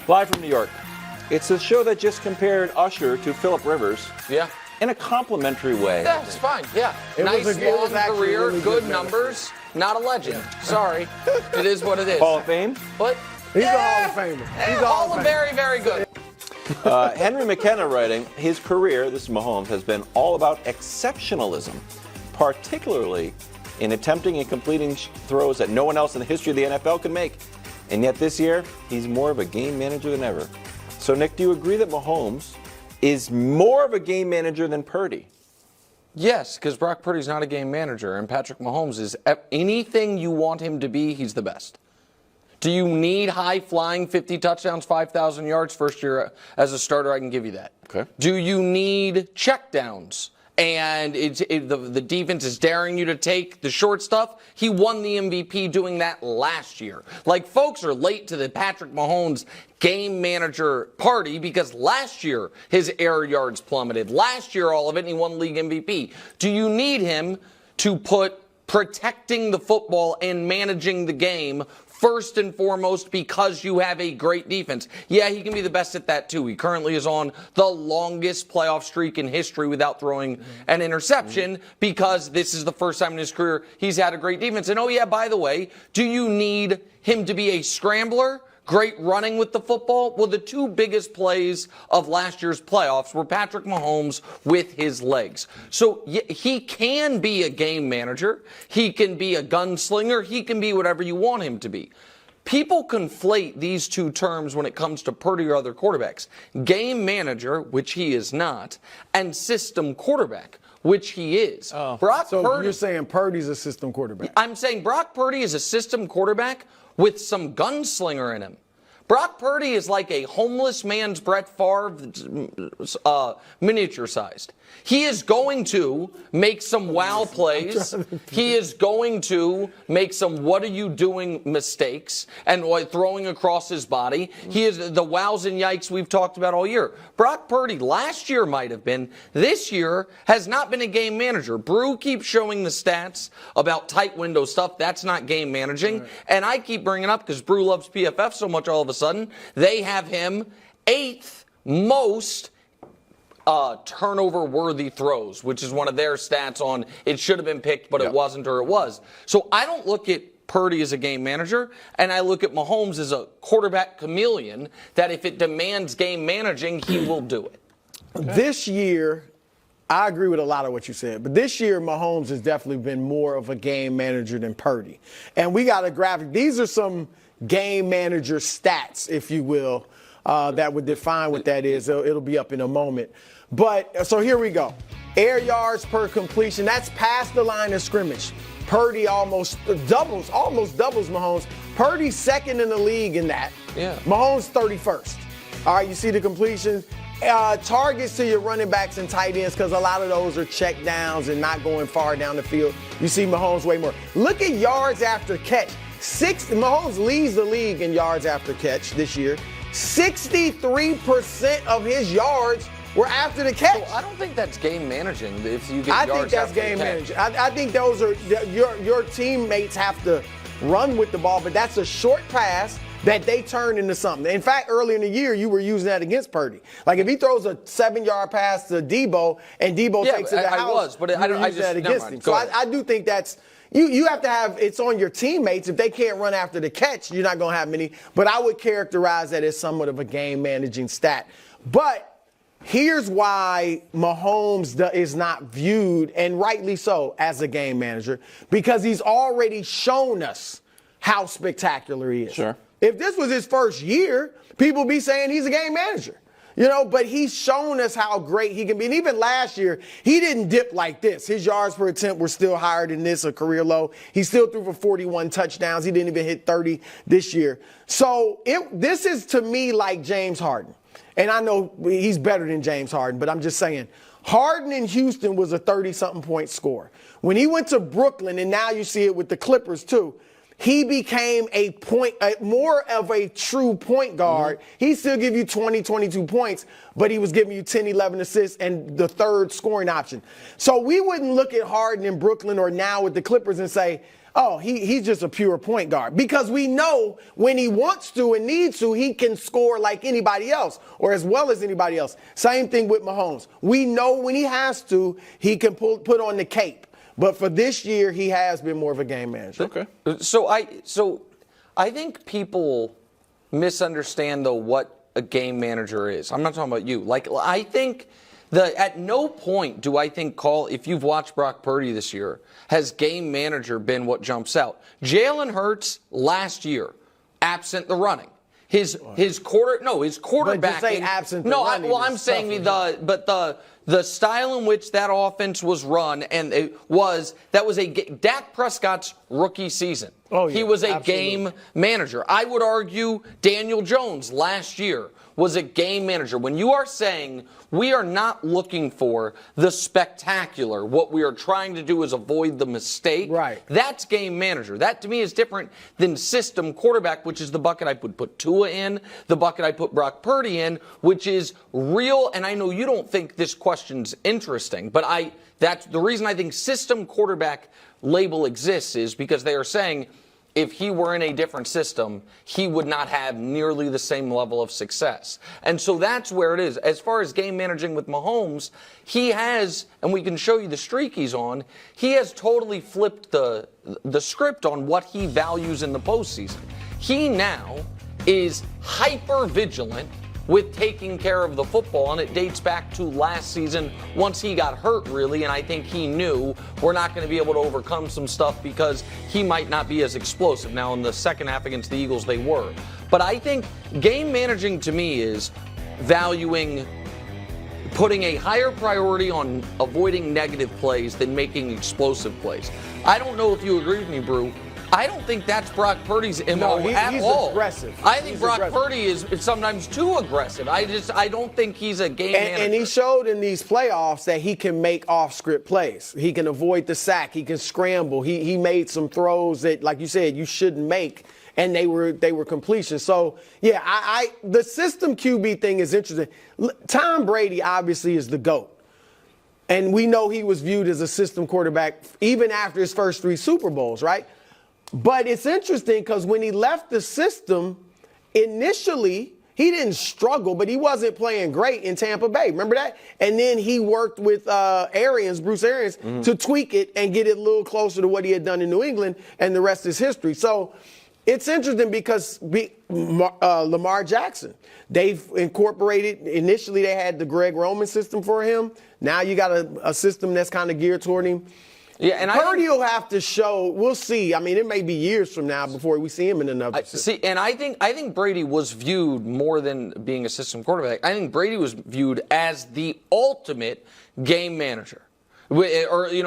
Live from New York. It's a show that just compared Usher to Phillip Rivers. Yeah. In a complimentary way. Yeah, it's fine. Yeah. Nice long career, really good numbers. Not a legend. Sorry. It is what it is. Hall of Fame? But he's a Hall of Famer. He's a Hall of Famer. Very, very good. Henry McKenna writing, his career, this is Mahomes, has been all about exceptionalism, particularly in attempting and completing throws that no one else in the history of the NFL could make. And yet this year, he's more of a game manager than ever. So, Nick, do you agree that Mahomes is more of a game manager than Purdy? Yes, because Brock Purdy's not a game manager, and Patrick Mahomes is anything you want him to be, he's the best. Do you need high-flying 50 touchdowns, 5,000 yards first year as a starter? I can give you that. Okay. Do you need checkdowns? And the defense is daring you to take the short stuff. He won the MVP doing that last year. Like, folks are late to the Patrick Mahomes game manager party because last year his air yards plummeted. Last year, all of it, and he won league MVP. Do you need him to put protecting the football and managing the game first and foremost because you have a great defense? Yeah, he can be the best at that too. He currently is on the longest playoff streak in history without throwing an interception because this is the first time in his career he's had a great defense. And oh yeah, by the way, do you need him to be a scrambler? Great running with the football? Well, the two biggest plays of last year's playoffs were Patrick Mahomes with his legs. So he can be a game manager. He can be a gunslinger. He can be whatever you want him to be. People conflate these two terms when it comes to Purdy or other quarterbacks. Game manager, which he is not, and system quarterback, which he is. Oh. Brock so Purdy, you're saying Purdy's a system quarterback? I'm saying Brock Purdy is a system quarterback with some gunslinger in him. Brock Purdy is like a homeless man's Brett Favre, miniature-sized. He is going to make some wow plays. He is going to make some what are you doing mistakes and throwing across his body. He is the wows and yikes we've talked about all year. Brock Purdy last year might have been. This year has not been a game manager. Brew keeps showing the stats about tight window stuff. That's not game managing. Right. And I keep bringing up because Brew loves PFF so much all of a sudden. They have him 8th most turnover-worthy throws, which is one of their stats on it should have been picked, but it wasn't or it was. So I don't look at Purdy as a game manager, and I look at Mahomes as a quarterback chameleon that if it demands game managing, he will do it. Okay. This year, I agree with a lot of what you said, but this year Mahomes has definitely been more of a game manager than Purdy. And we got a graphic. These are some game manager stats, if you will, that would define what that is. It'll be up in a moment. But so here we go. Air yards per completion. That's past the line of scrimmage. Purdy almost doubles Mahomes. Purdy's second in the league in that. Yeah. Mahomes 31st. All right, you see the completion. Targets to your running backs and tight ends because a lot of those are check downs and not going far down the field. You see Mahomes way more. Look at yards after catch. Mahomes leads the league in yards after catch this year. 63% of his yards were after the catch. So I don't think that's game managing if you get yards after the catch. I think that's game managing. I think those are your teammates have to run with the ball, but that's a short pass that they turn into something. In fact, earlier in the year, you were using that against Purdy. Like if he throws a 7-yard pass to Debo and Debo takes it to the house, I use that against him. So I do think that's you have to have it's on your teammates. If they can't run after the catch, you're not going to have many. But I would characterize that as somewhat of a game managing stat. But here's why Mahomes is not viewed, and rightly so, as a game manager, because he's already shown us how spectacular he is. Sure. If this was his first year, people would be saying he's a game manager. You know, but he's shown us how great he can be. And even last year, he didn't dip like this. His yards per attempt were still higher than this, a career low. He still threw for 41 touchdowns. He didn't even hit 30 this year. So this is, to me, like James Harden. And I know he's better than James Harden, but I'm just saying, Harden in Houston was a 30-something point scorer. When he went to Brooklyn, and now you see it with the Clippers too, he became more of a true point guard. Mm-hmm. He still give you 20, 22 points, but he was giving you 10, 11 assists and the third scoring option. So we wouldn't look at Harden in Brooklyn or now with the Clippers and say, Oh, he's just a pure point guard because we know when he wants to and needs to, he can score like anybody else or as well as anybody else. Same thing with Mahomes. We know when he has to, he can put on the cape. But for this year, he has been more of a game manager. Okay. So I think people misunderstand, though, what a game manager is. I'm not talking about you. Like, I think at no point do I think if you've watched Brock Purdy this year, has game manager been what jumps out. Jalen Hurts last year, absent the running. His quarterback. But just say absent the running. No, I'm saying the style in which that offense was run, and that was Dak Prescott's rookie season. Oh, yeah, he was a absolutely. game manager. I would argue Daniel Jones last year was a game manager. When you are saying we are not looking for the spectacular, what we are trying to do is avoid the mistake. Right. That's game manager. That to me is different than system quarterback, which is the bucket I would put Tua in, the bucket I put Brock Purdy in, which is real. And I know you don't think this question's interesting, but that's the reason I think system quarterback label exists is because they are saying if he were in a different system, he would not have nearly the same level of success. And so that's where it is. As far as game managing with Mahomes, he has, and we can show you the streak he's on, he has totally flipped the script on what he values in the postseason. He now is hyper vigilant with taking care of the football, and it dates back to last season once he got hurt, really, and I think he knew we're not going to be able to overcome some stuff because he might not be as explosive. Now, in the second half against the Eagles, they were. But I think game managing to me is putting a higher priority on avoiding negative plays than making explosive plays. I don't know if you agree with me, Brew. I don't think that's Brock Purdy's MO at all. He's aggressive. I think Brock Purdy is sometimes too aggressive. I don't think he's a game manager. And he showed in these playoffs that he can make off-script plays. He can avoid the sack. He can scramble. He made some throws that, like you said, you shouldn't make, and they were completions. So, yeah, the system QB thing is interesting. Tom Brady obviously is the GOAT. And we know he was viewed as a system quarterback even after his first 3 Super Bowls, right? But it's interesting because when he left the system, initially, he didn't struggle, but he wasn't playing great in Tampa Bay. Remember that? And then he worked with Bruce Arians, to tweak it and get it a little closer to what he had done in New England, and the rest is history. So it's interesting because Lamar Jackson, they've incorporated, initially they had the Greg Roman system for him. Now you got a system that's kind of geared toward him. Yeah, and Purdy will have to show. We'll see. I mean, it may be years from now before we see him in another system. See, and I think Brady was viewed more than being a system quarterback. I think Brady was viewed as the ultimate game manager. Early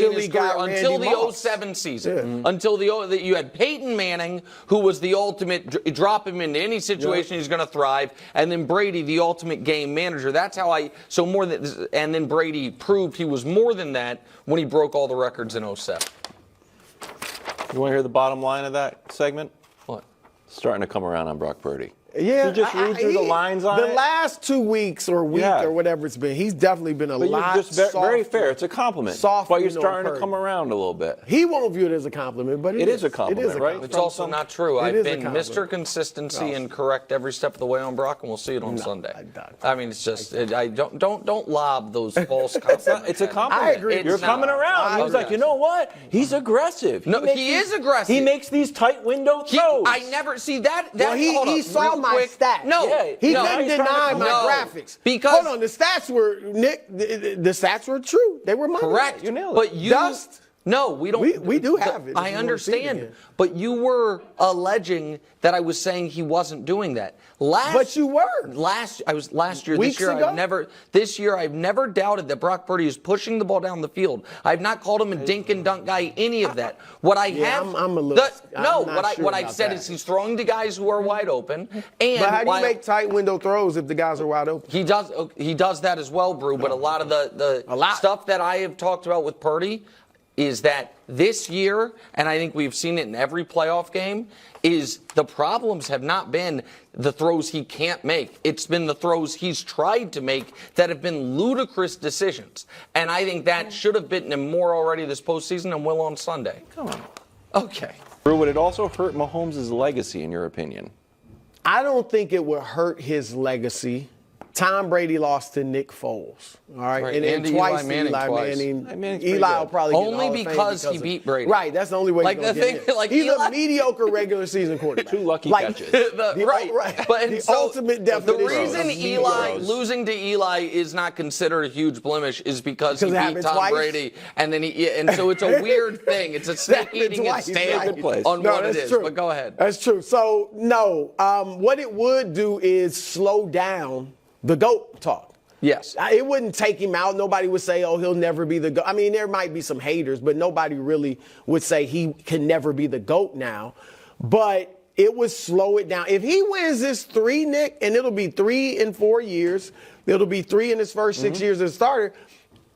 in his career, until the 2007 season. Yeah. Until you had Peyton Manning, who was the ultimate, drop him into any situation, he's going to thrive, and then Brady, the ultimate game manager. That's how and then Brady proved he was more than that when he broke all the records in 2007. You want to hear the bottom line of that segment? What? Starting to come around on Brock Purdy. Yeah, you just read through the lines on the it. The last 2 weeks or week or whatever it's been, he's definitely been a lot softer. Very fair. It's a compliment. But you're starting to come around a little bit. He won't view it as a compliment, but it is a compliment, right? It's also not true. I've been Mr. Consistency and correct every step of the way on Brock, and we'll see it on Sunday. I mean, it's just don't lob those false compliments. It's a compliment. I agree. You're coming around. He's like, you know what? He's aggressive. No, he is aggressive. He makes these tight window throws. I never see that. He saw my stats. No. He couldn't deny my graphics. Because hold on, the stats were the stats were true. They were mine. Correct. You nailed it. But Dust. No, we don't. We do have it. I understand, but you were alleging that I was saying he wasn't doing that. But you were. Last year. Weeks ago? This year I've never doubted that Brock Purdy is pushing the ball down the field. I've not called him a dink and dunk guy, any of that. What I have, I'm a little. What I've said is he's throwing to guys who are wide open. And but how do you make tight window throws if the guys are wide open? He does that as well, Brew. But a lot of the stuff that I have talked about with Purdy is that this year, and I think we've seen it in every playoff game, is the problems have not been the throws he can't make. It's been the throws he's tried to make that have been ludicrous decisions. And I think that should have bitten him more already this postseason and will on Sunday. Come on. Okay. Drew, would it also hurt Mahomes' legacy, in your opinion? I don't think it would hurt his legacy. Tom Brady lost to Nick Foles, all right? Right. And then And twice Eli Manning twice. Manning. Eli will probably get Only Hall of Fame because he beat Brady. Right, that's the only way Like he's going the to get thing- in. like He's Eli- a mediocre regular season quarterback. Two lucky Like, catches. Right. But the so ultimate definition. The reason of Eli mediocre. losing to Eli is not considered a huge blemish is because he Because it beat happened Tom twice? Brady, and then and so it's a weird thing. It's a snake happened eating its twice, tail right. on No, what it that's is. true. But go ahead. That's true. So, no, what it would do is slow down the GOAT talk. Yes. It wouldn't take him out. Nobody would say, oh, he'll never be the GOAT. I mean, there might be some haters, but nobody really would say he can never be the GOAT now. But it would slow it down. If he wins this 3, Nick, and it'll be 3 in 4 years, it'll be 3 in his first 6 years as a starter,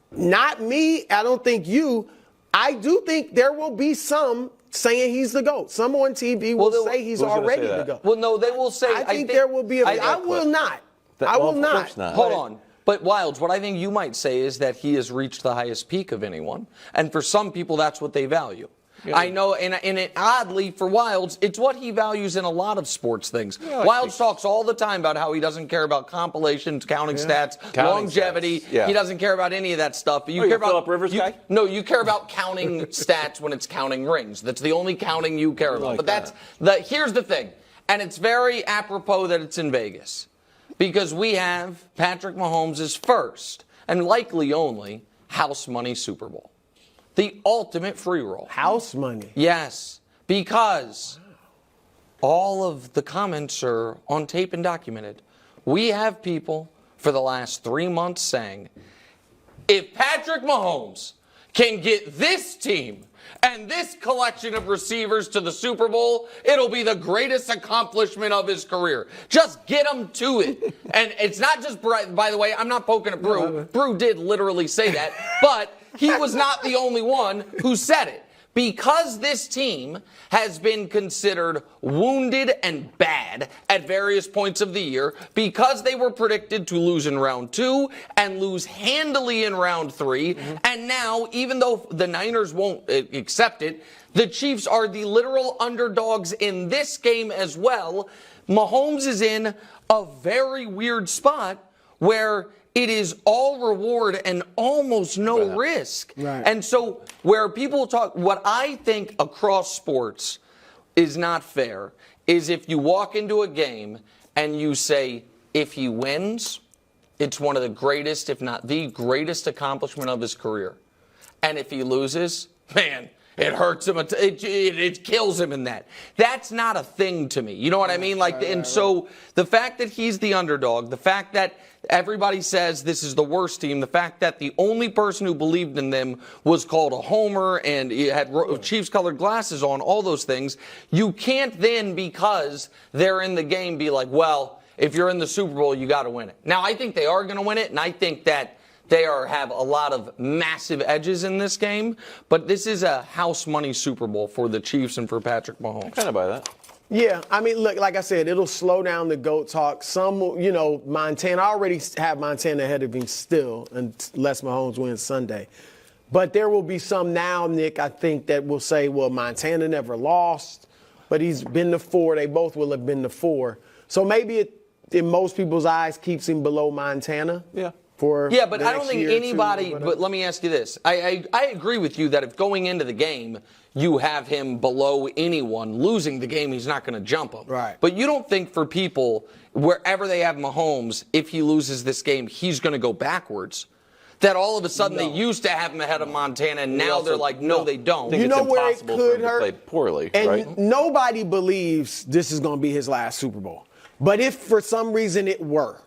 not me, I don't think you, I do think there will be some saying he's the GOAT. Some on TV will say he's who's gonna already say the that? GOAT. Well, no, they will say. I think there will be I will not. I will Of not. course not. Hold on. But Wildes, what I think you might say is that he has reached the highest peak of anyone. And for some people, that's what they value. Yeah. I know, and it, oddly for Wildes, it's what he values in a lot of sports things. Yeah, Wildes talks all the time about how he doesn't care about compilations, counting stats, longevity. Stats. Yeah. He doesn't care about any of that stuff. But you you're care a about Phillip Rivers guy? No, you care about counting stats when it's counting rings. That's the only counting you care about. Like But here's the thing, and it's very apropos that it's in Vegas. Because we have Patrick Mahomes' first, and likely only, house money Super Bowl. The ultimate free roll. House money. Yes, because all of the comments are on tape and documented. We have people for the last 3 months saying, if Patrick Mahomes can get this team and this collection of receivers to the Super Bowl, it'll be the greatest accomplishment of his career. Just get him to it. And it's not just, by the way, I'm not poking at Brew. Brew did literally say that, but he was not the only one who said it. Because this team has been considered wounded and bad at various points of the year, because they were predicted to lose in round 2 and lose handily in round 3, and now, even though the Niners won't accept it, the Chiefs are the literal underdogs in this game as well. Mahomes is in a very weird spot where it is all reward and almost no risk. Right. And so where people talk, what I think across sports is not fair is if you walk into a game and you say, if he wins, it's one of the greatest, if not the greatest accomplishment of his career. And if he loses, man, it hurts him. It kills him in that. That's not a thing to me. You know what I mean? So the fact that he's the underdog, the fact that everybody says this is the worst team, the fact that the only person who believed in them was called a homer and he had Chiefs-colored glasses on, all those things, you can't then, because they're in the game, be like, well, if you're in the Super Bowl, you got to win it. Now, I think they are going to win it, and I think that they have a lot of massive edges in this game, but this is a house money Super Bowl for the Chiefs and for Patrick Mahomes. I kind of buy that. Yeah, I mean, look, like I said, it'll slow down the GOAT talk. Some, Montana, I already have Montana ahead of him still, unless Mahomes wins Sunday. But there will be some now, Nick, I think, that will say, well, Montana never lost, but he's been to 4. They both will have been to 4. So maybe it, in most people's eyes, keeps him below Montana. Yeah. Yeah, but I don't think anybody, but let me ask you this. I agree with you that if going into the game, you have him below anyone, losing the game, he's not going to jump him. Right. But you don't think for people, wherever they have Mahomes, if he loses this game, he's going to go backwards. That all of a sudden they used to have him ahead of Montana, and now they're like, no, they don't. Think You know it's where it impossible could for him to hurt? play poorly, And right? nobody believes this is going to be his last Super Bowl. But if for some reason it were,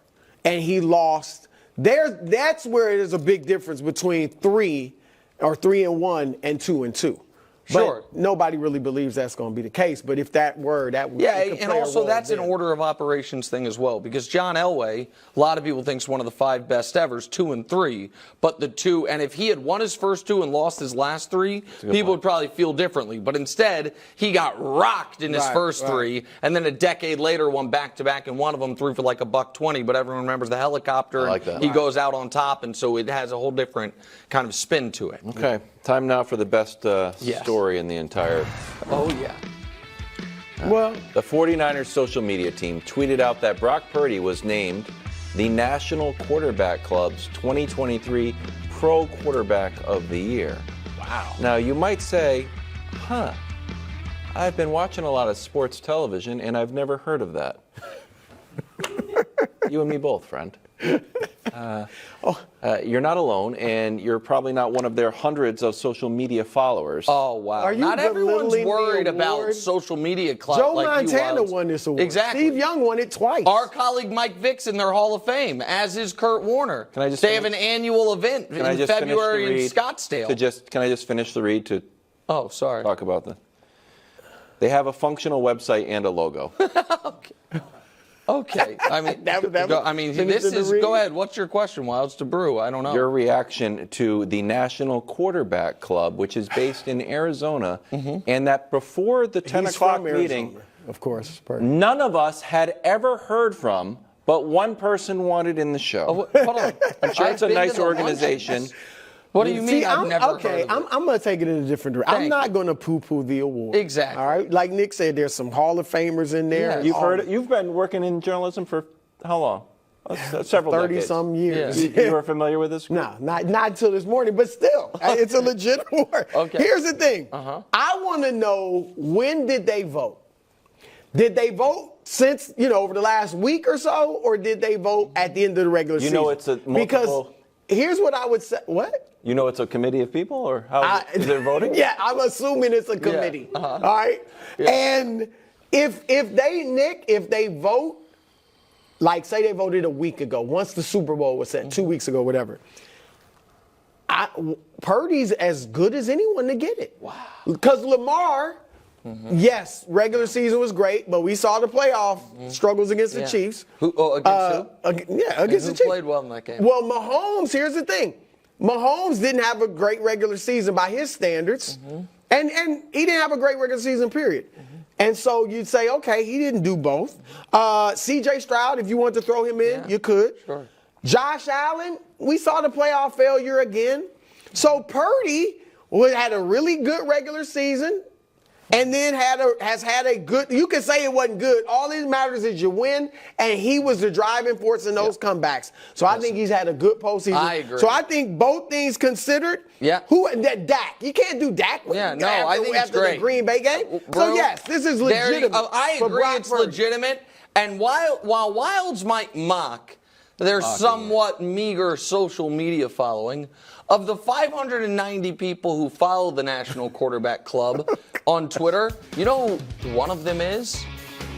and he lost, that's where there's a big difference between 3-1 and 2-2. Sure. But nobody really believes that's going to be the case. But if that were, that would and also that's an order of operations thing as well, because John Elway, a lot of people think is one of the 5 best evers, 2 and 3. But the 2, and if he had won his first 2 and lost his last 3, people would probably feel differently. But instead, he got rocked in his first 3, and then a decade later won back-to-back, and one of them threw for like $120. But everyone remembers the helicopter. I like that. He goes out on top, and so it has a whole different kind of spin to it. Okay. Time now for the best Yes. story in the entire. Oh, yeah. Well, The 49ers social media team tweeted out that Brock Purdy was named the National Quarterback Club's 2023 Pro Quarterback of the Year. wow. Now, you might say, I've been watching a lot of sports television and I've never heard of that. You and me both, friend. You're not alone, and you're probably not one of their hundreds of social media followers. Oh, wow. Are you Not everyone's belittling the worried about award? social media clout Joe like Montana you, Wildes. won this award. Exactly. Steve Young won it twice. Our colleague Mike Vick's in their Hall of Fame, as is Kurt Warner. Can I just they have finish? an annual event Can I in just finish the February in read Scottsdale. Can I just finish the read to Oh, sorry. talk about this? They have a functional website and a logo. Okay. I mean, finish this the is. read? Go ahead. What's your question, Wildes, to Brew? I don't know. Your reaction to the National Quarterback Club, which is based in Arizona, and that before the 10 He's o'clock from Arizona, meeting, of course. Purdy. none of us had ever heard from, but one person wanted in the show. Hold on. I'm sure it's a I've been nice to the organization. luncheons. What do you mean? See, I've never okay, heard of it? I'm going to take it in a different direction. I'm Thank not you. going to poo-poo the award. Exactly. All right? Like Nick said, there's some Hall of Famers in there. Yeah. You've heard it. You've been working in journalism for how long? Several 30-some decades. years. You were familiar with this group? No, not until this morning, but still, it's a legit award. Okay. Here's the thing. I want to know, when did they vote? Did they vote since, over the last week or so, or did they vote at the end of the regular season? It's a multiple. Because here's what I would say. What? You know it's a committee of people, or how is it voting? Yeah, I'm assuming it's a committee. All right? Yeah. And if they vote, like say they voted a week ago, once the Super Bowl was set, 2 weeks ago, whatever, Purdy's as good as anyone to get it. Wow. Because Lamar, yes, regular season was great, but we saw the playoff struggles against the Chiefs. Against who? Against the Who Chiefs. played well in that game? Well, Mahomes, here's the thing. Mahomes didn't have a great regular season by his standards, and he didn't have a great regular season, period. And so you'd say, okay, he didn't do both. C.J. Stroud, if you want to throw him in, you could. Sure. Josh Allen, we saw the playoff failure again. So Purdy had a really good regular season, and then has had a good, you can say it wasn't good. All that matters is you win, and he was the driving force in those comebacks. So I think he's had a good postseason. I agree. So I think both things considered. Yeah. Dak. You can't do Dak. Yeah, no, I think it's after great. the Green Bay game. Bro, So yes, this is legitimate. I for agree, Brock it's Purdy. legitimate. And while Wildes might mock their somewhat meager social media following, of the 590 people who follow the National Quarterback Club on Twitter, you know who one of them is?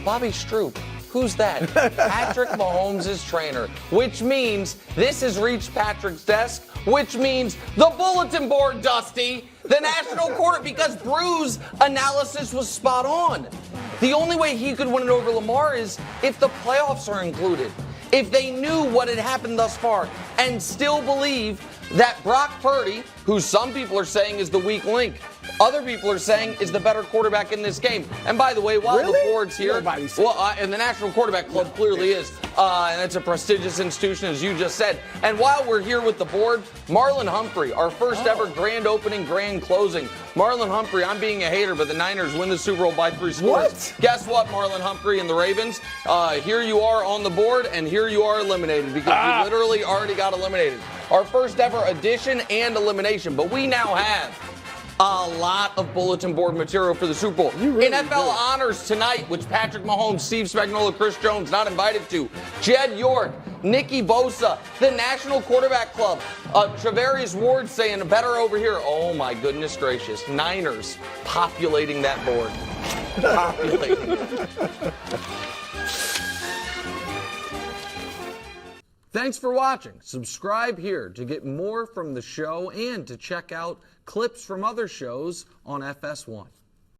Bobby Stroop. Who's that? Patrick Mahomes' trainer. Which means this has reached Patrick's desk, which means the bulletin board, Dusty, the national quarter, because Brew's analysis was spot on. The only way he could win it over Lamar is if the playoffs are included. If they knew what had happened thus far and still believe that Brock Purdy, who some people are saying is the weak link, other people are saying is the better quarterback in this game. And by the way, while the board's here, and the National Quarterback Club clearly is, and it's a prestigious institution, as you just said. And while we're here with the board, Marlon Humphrey, our first ever grand opening, grand closing. Marlon Humphrey, I'm being a hater, but the Niners win the Super Bowl by 3 scores. What? Guess what, Marlon Humphrey and the Ravens? Here you are on the board, and here you are eliminated because you literally already got eliminated. Our first ever addition and elimination, but we now have a lot of bulletin board material for the Super Bowl. Really NFL honors tonight, which Patrick Mahomes, Steve Spagnuolo, Chris Jones not invited to. Jed York, Nicky Bosa, the National Quarterback Club, Travarius Ward saying better over here. Oh my goodness gracious. Niners populating that board. Populating it. Thanks for watching. Subscribe here to get more from the show and to check out clips from other shows on FS1.